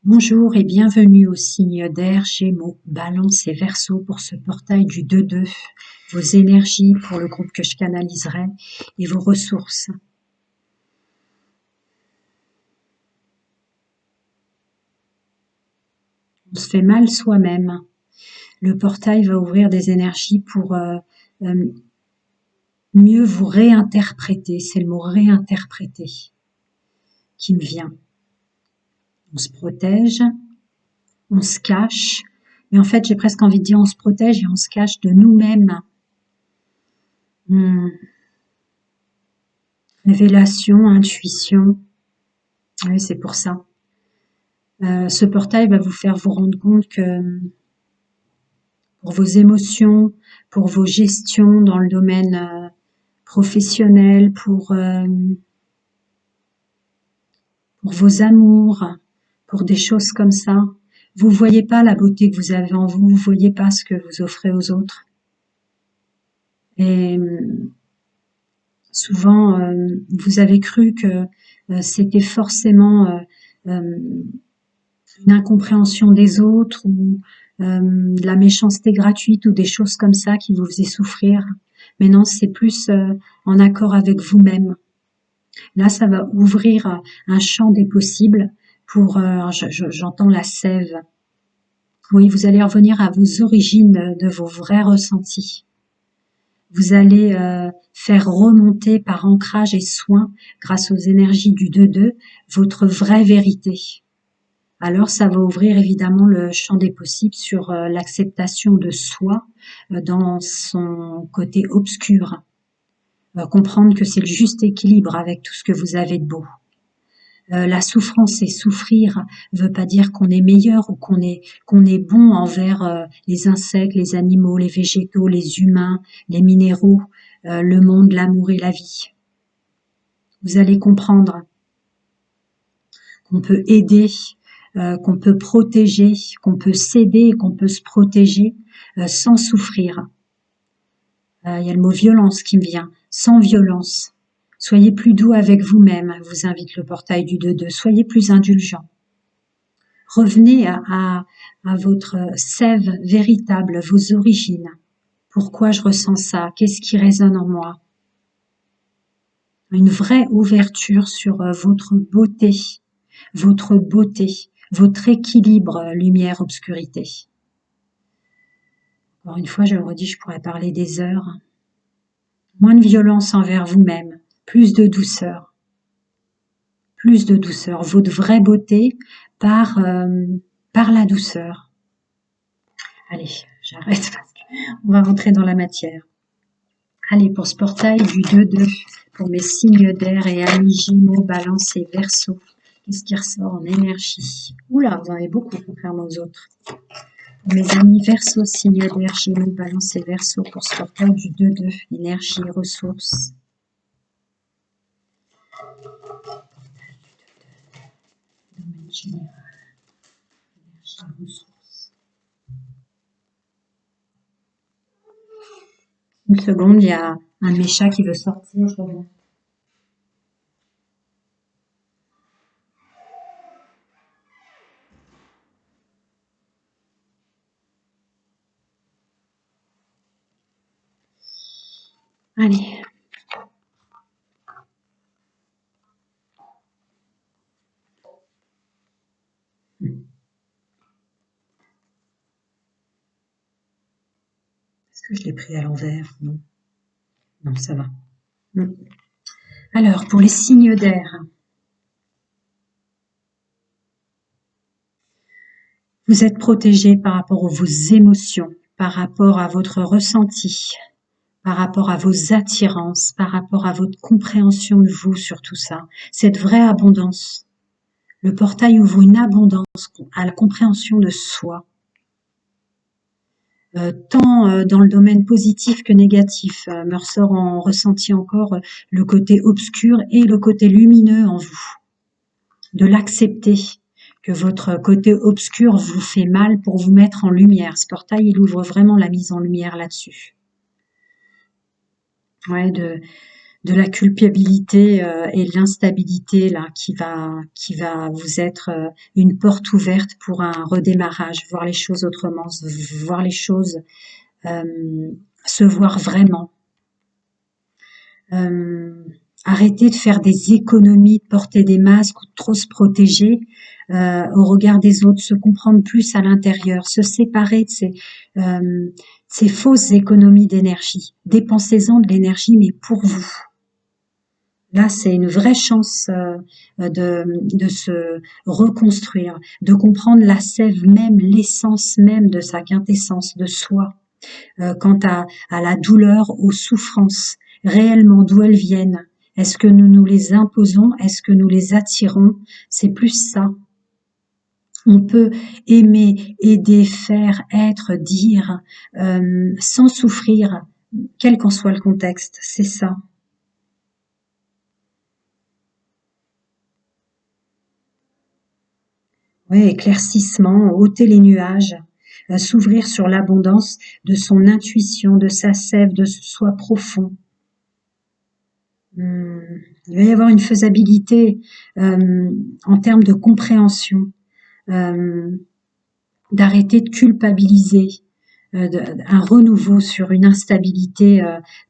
Bonjour et bienvenue au signe d'air Gémeaux, Balance et Verseau pour ce portail du 2-2, vos énergies pour le groupe que je canaliserai et vos ressources. On se fait mal soi-même. Le portail va ouvrir des énergies pour mieux vous réinterpréter. C'est le mot réinterpréter qui me vient. On se protège, on se cache, mais en fait j'ai presque envie de dire on se protège et on se cache de nous-mêmes. Révélation, intuition, oui, c'est pour ça. Ce portail va vous faire vous rendre compte que pour vos émotions, pour vos gestions dans le domaine professionnel, pour vos amours, pour des choses comme ça, vous voyez pas la beauté que vous avez en vous, vous voyez pas ce que vous offrez aux autres. Et souvent, vous avez cru que c'était forcément une incompréhension des autres ou de la méchanceté gratuite ou des choses comme ça qui vous faisaient souffrir. Mais non, c'est plus en accord avec vous-même. Là, ça va ouvrir un champ des possibles pour, j'entends la sève. Oui, vous allez revenir à vos origines de vos vrais ressentis. Vous allez faire remonter par ancrage et soin, grâce aux énergies du 2-2, votre vraie vérité. Alors ça va ouvrir évidemment le champ des possibles sur l'acceptation de soi dans son côté obscur. Comprendre que c'est le juste équilibre avec tout ce que vous avez de beau. La souffrance et souffrir veut pas dire qu'on est meilleur ou qu'on est bon envers les insectes, les animaux, les végétaux, les humains, les minéraux, le monde, l'amour et la vie. Vous allez comprendre qu'on peut aider, qu'on peut protéger, qu'on peut s'aider et qu'on peut se protéger sans souffrir. Il y a le mot violence qui me vient, sans violence. Soyez plus doux avec vous-même, vous invite le portail du 2-2. Soyez plus indulgent. Revenez à votre sève véritable, vos origines. Pourquoi je ressens ça? Qu'est-ce qui résonne en moi? Une vraie ouverture sur votre beauté, votre équilibre lumière-obscurité. Encore une fois, je le redis, je pourrais parler des heures. Moins de violence envers vous-même, plus de douceur. Plus de douceur, votre vraie beauté par la douceur. Allez, j'arrête parce qu'on va rentrer dans la matière. Allez, pour ce portail du 2-2, pour mes signes d'air et amis Gémeaux, Balance et Verseau, qu'est-ce qui ressort en énergie? Oula, vous en avez beaucoup contrairement aux autres. Pour mes amis Verseau, signes d'air, Gémeaux, Balance et Verseau, pour ce portail du 2-2, énergie et ressources. Domaine général, énergie et ressources. Une seconde, il y a un de mes chats qui veut sortir, je reviens. Allez. Est-ce que je l'ai pris à l'envers? Non. Non, ça va. Alors, pour les signes d'air, vous êtes protégé par rapport à vos émotions, par rapport à votre ressenti, par rapport à vos attirances, par rapport à votre compréhension de vous sur tout ça. Cette vraie abondance. Le portail ouvre une abondance à la compréhension de soi. Tant dans le domaine positif que négatif, me ressort en ressenti encore le côté obscur et le côté lumineux en vous. De l'accepter, que votre côté obscur vous fait mal pour vous mettre en lumière. Ce portail, il ouvre vraiment la mise en lumière là-dessus. Ouais, de la culpabilité et de l'instabilité là qui va vous être une porte ouverte pour un redémarrage, voir les choses autrement, voir les choses, se voir vraiment. Euh, Arrêter de faire des économies, de porter des masques ou de trop se protéger au regard des autres, se comprendre plus à l'intérieur, se séparer ces fausses économies d'énergie. Dépensez-en de l'énergie, mais pour vous. Là, c'est une vraie chance de se reconstruire, de comprendre la sève même, l'essence même de sa quintessence, de soi. Quant à la douleur, aux souffrances, réellement d'où elles viennent. Est-ce que nous nous les imposons? Est-ce que nous les attirons? C'est plus ça. On peut aimer, aider, faire, être, dire, sans souffrir, quel qu'en soit le contexte. C'est ça. Oui, éclaircissement, ôter les nuages, s'ouvrir sur l'abondance de son intuition, de sa sève, de ce soi profond. Il va y avoir une faisabilité en termes de compréhension, euh, d'arrêter de culpabiliser, un renouveau sur une instabilité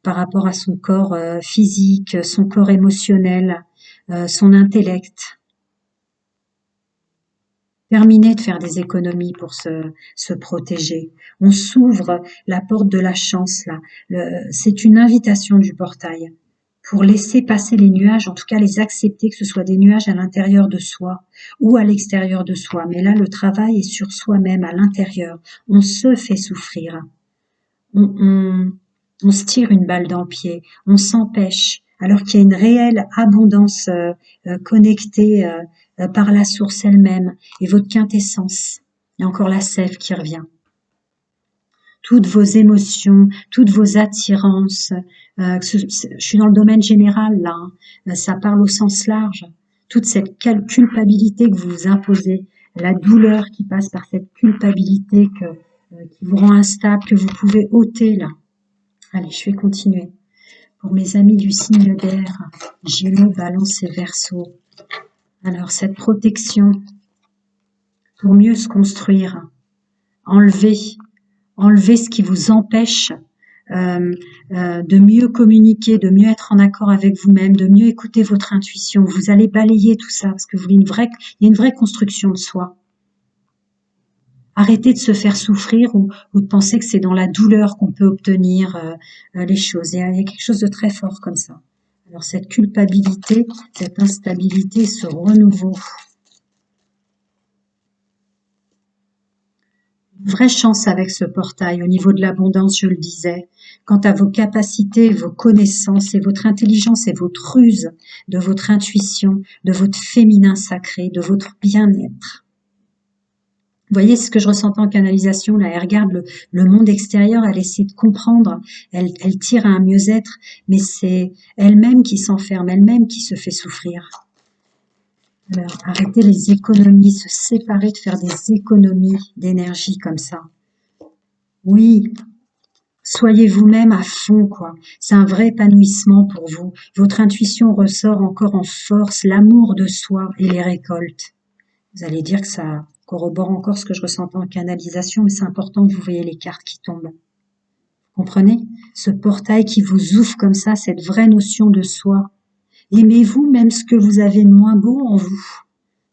par rapport à son corps physique, son corps émotionnel, son intellect. Terminer de faire des économies pour se protéger. On s'ouvre la porte de la chance là. C'est une invitation du portail pour laisser passer les nuages, en tout cas les accepter, que ce soit des nuages à l'intérieur de soi ou à l'extérieur de soi. Mais là, le travail est sur soi-même, à l'intérieur. On se fait souffrir. On se tire une balle dans le pied. On s'empêche, alors qu'il y a une réelle abondance connectée par la source elle-même et votre quintessence. Il y a encore la sève qui revient. Toutes vos émotions, toutes vos attirances. Je suis dans le domaine général là, ça parle au sens large. Toute cette culpabilité que vous vous imposez, la douleur qui passe par cette culpabilité qui vous rend instable, que vous pouvez ôter là. Allez, je vais continuer. Pour mes amis du signe d'air, Gémeaux, Balance et Verseau. Alors cette protection, pour mieux se construire, enlever ce qui vous empêche de mieux communiquer, de mieux être en accord avec vous-même, de mieux écouter votre intuition. Vous allez balayer tout ça parce que il y a une vraie construction de soi. Arrêtez de se faire souffrir ou de penser que c'est dans la douleur qu'on peut obtenir les choses. Il y a quelque chose de très fort comme ça. Alors cette culpabilité, cette instabilité, ce renouveau. Une vraie chance avec ce portail au niveau de l'abondance, je le disais. Quant à vos capacités, vos connaissances et votre intelligence et votre ruse, de votre intuition, de votre féminin sacré, de votre bien-être. Vous voyez ce que je ressentais en canalisation, là, elle regarde le monde extérieur, elle essaie de comprendre, elle tire à un mieux-être, mais c'est elle-même qui s'enferme, elle-même qui se fait souffrir. Alors, arrêtez les économies, se séparer de faire des économies d'énergie comme ça. Oui, soyez vous-même à fond, quoi. C'est un vrai épanouissement pour vous. Votre intuition ressort encore en force, l'amour de soi et les récoltes. Vous allez dire que ça corrobore encore ce que je ressentais en canalisation, mais c'est important que vous voyez les cartes qui tombent. Vous comprenez? Ce portail qui vous ouvre comme ça, cette vraie notion de soi. Aimez-vous même ce que vous avez de moins beau en vous.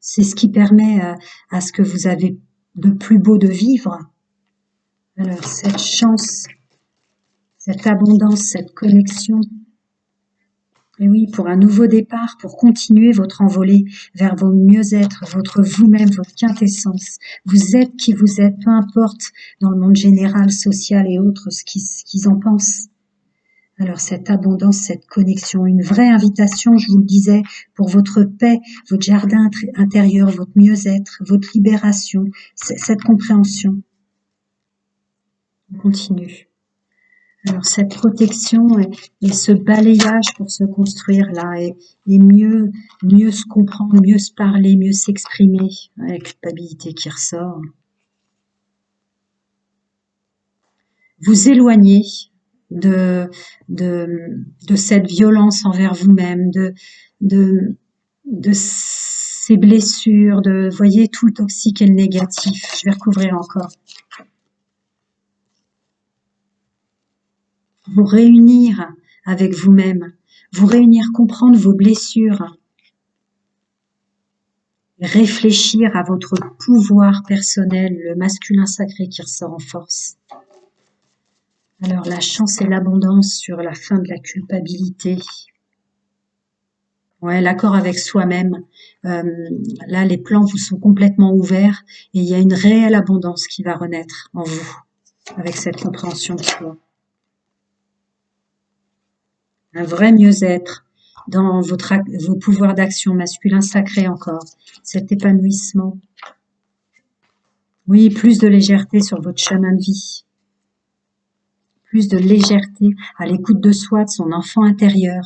C'est ce qui permet à ce que vous avez de plus beau de vivre. Alors, cette chance, cette abondance, cette connexion. Et oui, pour un nouveau départ, pour continuer votre envolée vers vos mieux-être, votre vous-même, votre quintessence. Vous êtes qui vous êtes, peu importe dans le monde général, social et autres, ce qu'ils en pensent. Alors cette abondance, cette connexion, une vraie invitation, je vous le disais, pour votre paix, votre jardin intérieur, votre mieux-être, votre libération, cette compréhension. On continue. Alors cette protection et ce balayage pour se construire là et mieux se comprendre, mieux se parler, mieux s'exprimer. La culpabilité qui ressort. Vous éloigner de, de cette violence envers vous-même, de, de ces blessures, voyez, tout le toxique et le négatif. Je vais recouvrir encore. Vous réunir avec vous-même, vous réunir, comprendre vos blessures, réfléchir à votre pouvoir personnel, le masculin sacré qui ressort en force. Alors la chance et l'abondance sur la fin de la culpabilité. Ouais, l'accord avec soi-même. Là, les plans vous sont complètement ouverts et il y a une réelle abondance qui va renaître en vous avec cette compréhension de soi. Un vrai mieux-être dans vos pouvoirs d'action masculin sacré encore. Cet épanouissement. Oui, plus de légèreté sur votre chemin de vie. Plus de légèreté à l'écoute de soi, de son enfant intérieur.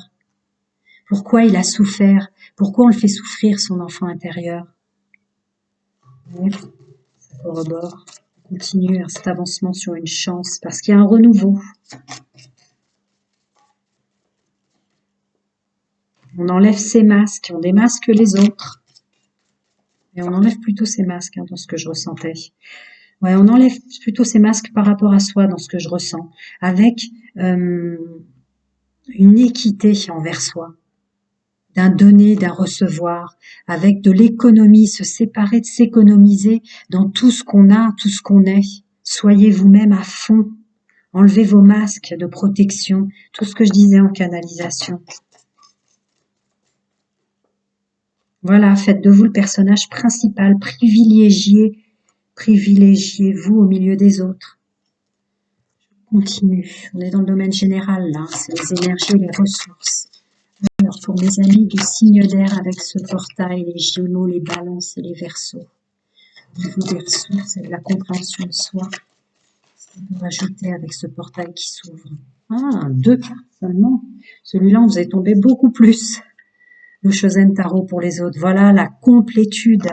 Pourquoi il a souffert? Pourquoi on le fait souffrir, son enfant intérieur? Oui, ça corrobore. On continue cet avancement sur une chance, parce qu'il y a un renouveau. On enlève ces masques, on démasque les autres. Et on enlève plutôt ces masques dans ce que je ressentais. Ouais, on enlève plutôt ces masques par rapport à soi dans ce que je ressens, avec une équité envers soi. D'un donner, d'un recevoir, avec de l'économie, se séparer de s'économiser dans tout ce qu'on a, tout ce qu'on est. Soyez vous-même à fond. Enlevez vos masques de protection, tout ce que je disais en canalisation. Voilà, faites de vous le personnage principal, privilégiez-vous au milieu des autres. Je continue, on est dans le domaine général là, c'est les énergies et les ressources. Alors pour mes amis du signe d'air avec ce portail, les Gémeaux, les Balances et les Verseaux. Au niveau des ressources et de la compréhension de soi, ce qu'on peut rajouter avec ce portail qui s'ouvre. Ah, 2 cartes seulement. Celui-là, vous est tombé beaucoup plus. Le Shosen Tarot pour les autres. Voilà la complétude.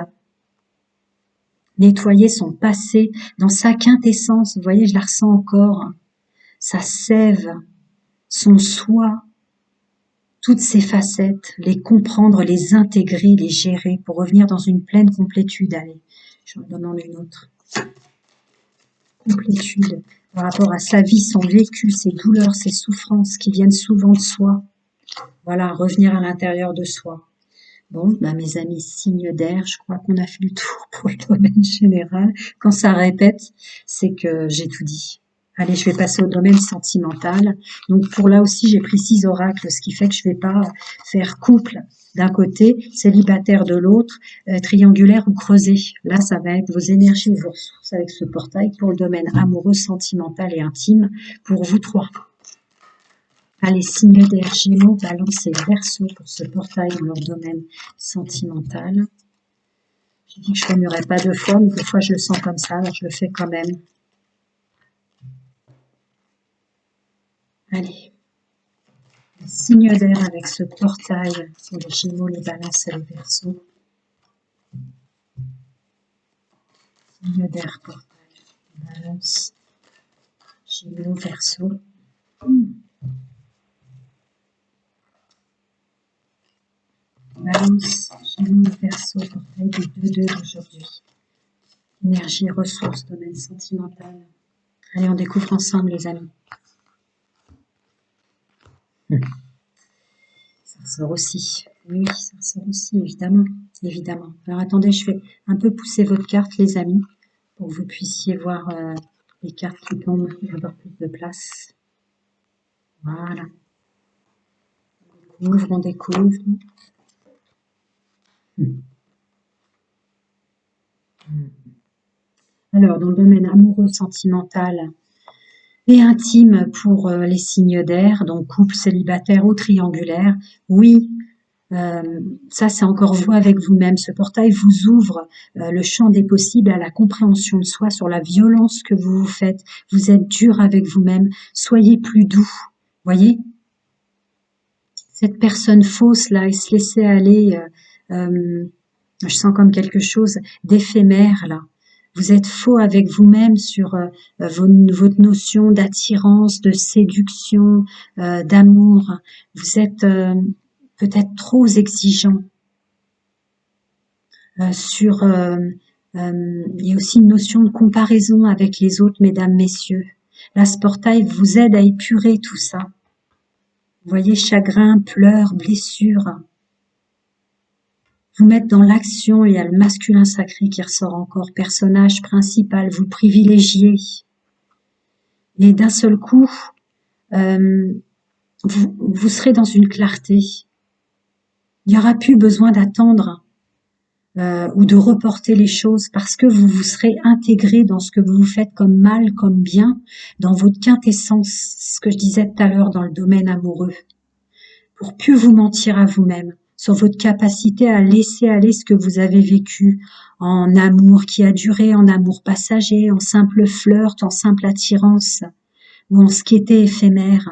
Nettoyer son passé dans sa quintessence. Vous voyez, je la ressens encore. Sa sève, son soi, toutes ces facettes, les comprendre, les intégrer, les gérer pour revenir dans une pleine complétude. Allez, je vais en donner une autre. Complétude par rapport à sa vie, son vécu, ses douleurs, ses souffrances qui viennent souvent de soi. Voilà, revenir à l'intérieur de soi. Bon, mes amis, signe d'air, je crois qu'on a fait le tour pour le domaine général. Quand ça répète, c'est que j'ai tout dit. Allez, je vais passer au domaine sentimental. Donc pour là aussi, j'ai pris 6 oracles, ce qui fait que je vais pas faire couple d'un côté, célibataire de l'autre, triangulaire ou creusé. Là, ça va être vos énergies et vos ressources avec ce portail pour le domaine amoureux, sentimental et intime pour vous 3. Allez, signe d'air, Gémeaux, Balance et Verseau pour ce portail dans leur domaine sentimental. J'ai dit que je ne remuerais pas 2 fois, mais des fois je le sens comme ça, alors je le fais quand même. Allez, signe d'air avec ce portail pour les Gémeaux, les Balances et les Verseaux. Signe d'air, portail, Balance, Gémeaux, Verseau. Balance, Gémeaux, Verseau, portail des 2-2 d'aujourd'hui. Énergie, ressources, domaine sentimental. Allez, on découvre ensemble, les amis. Ça ressort aussi. Oui, ça ressort aussi, évidemment. Évidemment. Alors, attendez, je vais un peu pousser votre carte, les amis, pour que vous puissiez voir les cartes qui tombent et avoir plus de place. Voilà. On découvre. Alors, dans le domaine amoureux, sentimental et intime pour les signes d'air, donc couple, célibataire ou triangulaire, oui, ça c'est encore vous avec vous-même. Ce portail vous ouvre le champ des possibles à la compréhension de soi sur la violence que vous vous faites. Vous êtes dur avec vous-même. Soyez plus doux. Voyez, cette personne fausse là et se laisser aller, je sens comme quelque chose d'éphémère là. Vous êtes faux avec vous-même sur votre notion d'attirance, de séduction, d'amour. Vous êtes peut-être trop exigeant sur... il y a aussi une notion de comparaison avec les autres, mesdames, messieurs. La Sportail vous aide à épurer tout ça. Vous voyez, chagrin, pleurs, blessures. Vous mettre dans l'action, il y a le masculin sacré qui ressort encore, personnage principal, vous privilégiez. Et d'un seul coup, vous serez dans une clarté. Il n'y aura plus besoin d'attendre ou de reporter les choses parce que vous vous serez intégré dans ce que vous faites comme mal, comme bien, dans votre quintessence, ce que je disais tout à l'heure dans le domaine amoureux, pour plus vous mentir à vous-même sur votre capacité à laisser aller ce que vous avez vécu en amour qui a duré, en amour passager, en simple flirt, en simple attirance ou en ce qui était éphémère.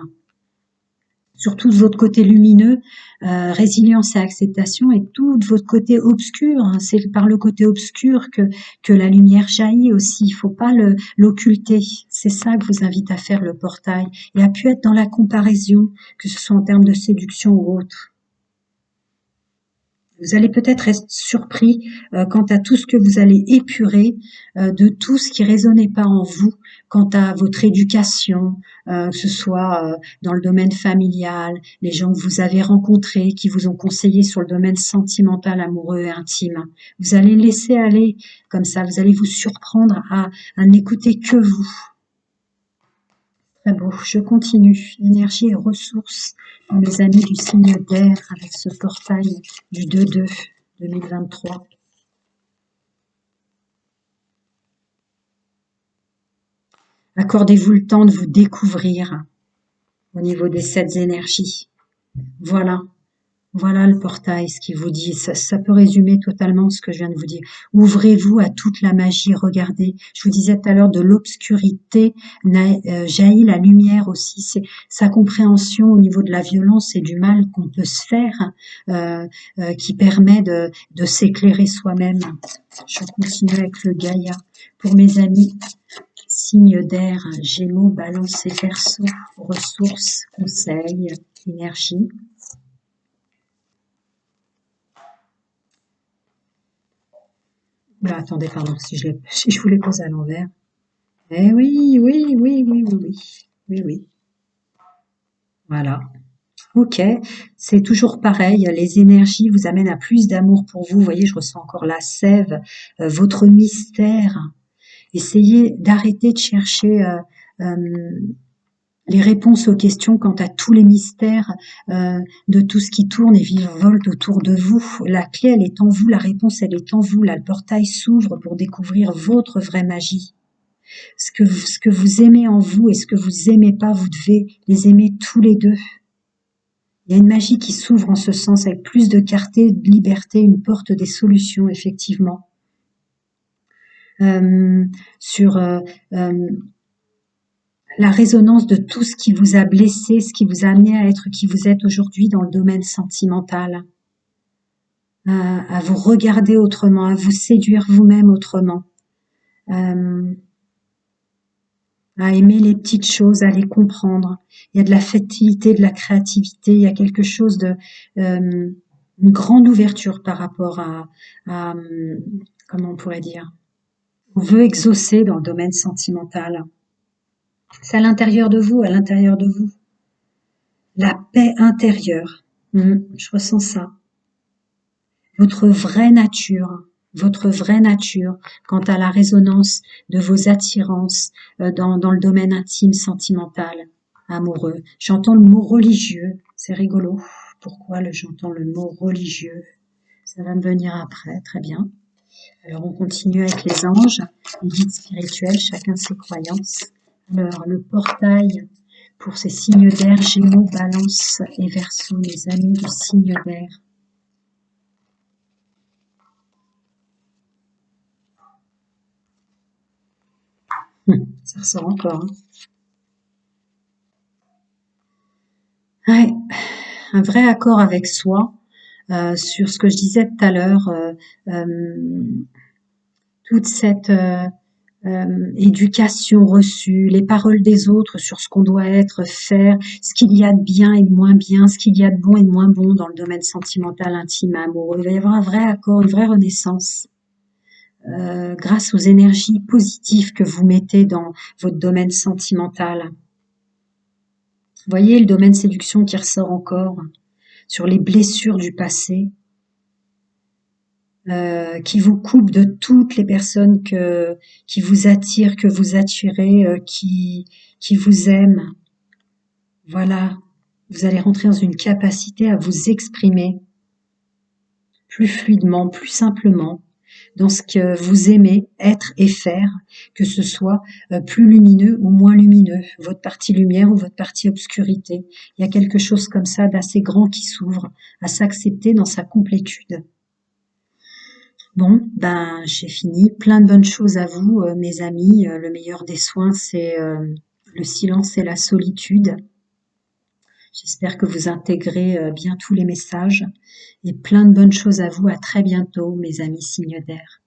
Surtout de votre côté lumineux, résilience et acceptation, et tout de votre côté obscur. C'est par le côté obscur que la lumière jaillit aussi. Il faut pas l'occulter. C'est ça que vous invite à faire le portail et à pu être dans la comparaison, que ce soit en termes de séduction ou autre. Vous allez peut-être être surpris quant à tout ce que vous allez épurer, de tout ce qui résonnait pas en vous, quant à votre éducation, que ce soit dans le domaine familial, les gens que vous avez rencontrés, qui vous ont conseillé sur le domaine sentimental, amoureux et intime. Vous allez laisser aller comme ça, vous allez vous surprendre à n'écouter que vous. Très beau, je continue. Énergie et ressources, mes amis du signe d'air, avec ce portail du 2-2 2023. Accordez-vous le temps de vous découvrir au niveau des 7 énergies. Voilà. Voilà le portail, ce qui vous dit. Ça peut résumer totalement ce que je viens de vous dire. Ouvrez-vous à toute la magie. Regardez, je vous disais tout à l'heure, de l'obscurité jaillit la lumière aussi. C'est sa compréhension au niveau de la violence et du mal qu'on peut se faire, qui permet de s'éclairer soi-même. Je continue avec le Gaïa. Pour mes amis, signe d'air, Gémeaux, Balance et Verseau, ressources, conseils, énergie. Là, attendez, pardon, si je vous les pose à l'envers. Eh oui, oui, oui, oui, oui, oui, oui, oui. Voilà. Ok, c'est toujours pareil. Les énergies vous amènent à plus d'amour pour vous. Vous voyez, je ressens encore la sève, votre mystère. Essayez d'arrêter de chercher les réponses aux questions quant à tous les mystères de tout ce qui tourne et virevolte autour de vous. La clé, elle est en vous, la réponse, elle est en vous. Là, le portail s'ouvre pour découvrir votre vraie magie. Ce que vous aimez en vous et ce que vous aimez pas, vous devez les aimer tous les deux. Il y a une magie qui s'ouvre en ce sens avec plus de clarté, de liberté, une porte des solutions, effectivement. Sur la résonance de tout ce qui vous a blessé, ce qui vous a amené à être qui vous êtes aujourd'hui dans le domaine sentimental, à vous regarder autrement, à vous séduire vous-même autrement, à aimer les petites choses, à les comprendre. Il y a de la fertilité, de la créativité, il y a quelque chose de une grande ouverture par rapport à comment on pourrait dire, on veut exaucer dans le domaine sentimental. C'est à l'intérieur de vous, à l'intérieur de vous. La paix intérieure. Je ressens ça. Votre vraie nature quant à la résonance de vos attirances dans le domaine intime, sentimental, amoureux. J'entends le mot religieux, c'est rigolo. Pourquoi j'entends le mot religieux? Ça va me venir après, très bien. Alors on continue avec les anges, les guides spirituels, chacun ses croyances. Alors le portail pour ces signes d'air, Gémeaux, Balance et Verseau, les amis du signe d'air. Ça ressort encore. Ouais, un vrai accord avec soi sur ce que je disais tout à l'heure. toute cette éducation reçue, les paroles des autres sur ce qu'on doit être, faire, ce qu'il y a de bien et de moins bien, ce qu'il y a de bon et de moins bon dans le domaine sentimental, intime, amoureux. Il va y avoir un vrai accord, une vraie renaissance grâce aux énergies positives que vous mettez dans votre domaine sentimental. Vous voyez le domaine séduction qui ressort encore sur les blessures du passé, qui vous coupe de toutes les personnes qui vous attirent, que vous attirez, qui vous aiment. Voilà, vous allez rentrer dans une capacité à vous exprimer plus fluidement, plus simplement, dans ce que vous aimez être et faire, que ce soit plus lumineux ou moins lumineux, votre partie lumière ou votre partie obscurité. Il y a quelque chose comme ça d'assez grand qui s'ouvre, à s'accepter dans sa complétude. Bon, ben j'ai fini. Plein de bonnes choses à vous, mes amis. Le meilleur des soins, c'est le silence et la solitude. J'espère que vous intégrez bien tous les messages. Et plein de bonnes choses à vous. À très bientôt, mes amis signes d'air.